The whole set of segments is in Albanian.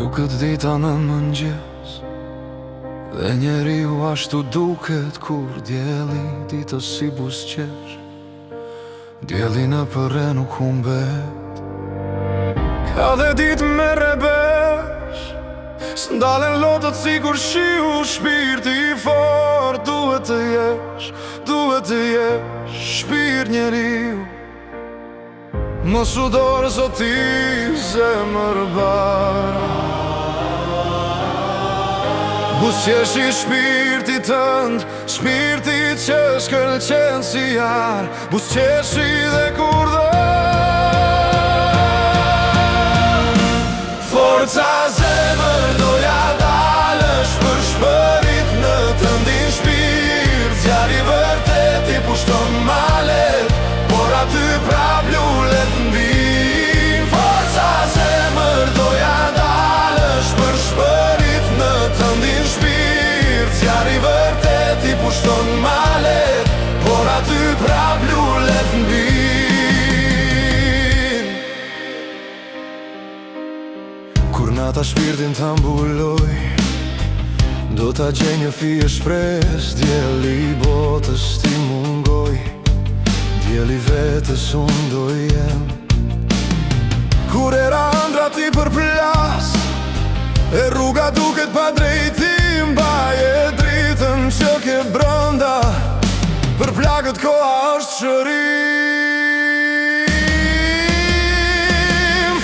Ju këtë dita në mëngjes, dhe njeriu ashtu duket kur djeli dita si buzëqesh. Djeli në përre nuk humbet, ka dhe dit me rebesh. S'ndalen lotët si kur shiu, shpirti i fort. Duhet të jesh shpirt njeriu. Mos u dorë zoti zemër bara. Buzëqeshi shpirti tënd, shpirti që shkëlqen si jar. Buzëqeshi dhe kur do forca zemër doja dalësh për shpërit në tëndin shpirt. Zjarri vërtet i pushton malet, por aty prap lullet mbin. Forca zemër doja dalësh për shpërit në tëndin shpirt. Zjarri vërtet i pushton malet, por aty prap lullet mbin. Kur nata shpirtin të mbuloj, do t'a gjej një fije shpres. Djeli i botës ti mungoj, djeli vetës unë do jem. Kur era ëndra ti përplas, e rruga duket pa drejtim, baje dritën që ke brënda, për plagët koha është shërim.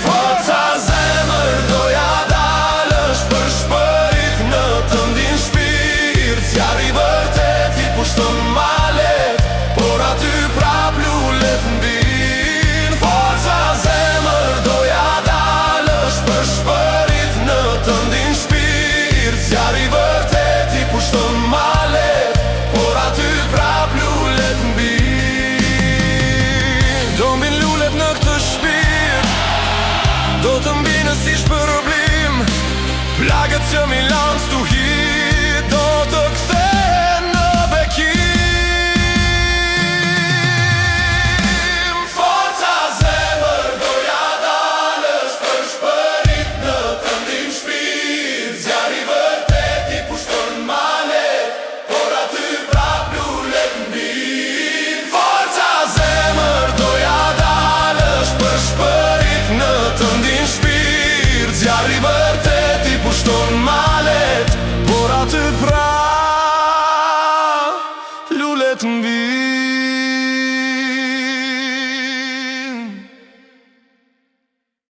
Forca zemër doja dalësh për shpërit në tëndin shpirt. Zjarri vërtet i pushton malet, por aty prap lullet mbin. Forca zemër doja dalësh për shpërit në tëndin shpirt. Zjarri vërtet i pushton malet, por aty prap lullet mbin. Do mbin lullet në këtë shpirt, do të mbinë si shpërblim. Plagët që mi lanë stuhit, do të kthen në bekim. Forca zemër doja dalësh për shpërit në tëndin shpirt. Zjarri vërtet i pushton malet, por aty prap lullet mbin. Forca zemër doja dalësh për shpërit në tëndin shpirt. Zjarri vërtet i pushton malet, por aty prap lullet mbin.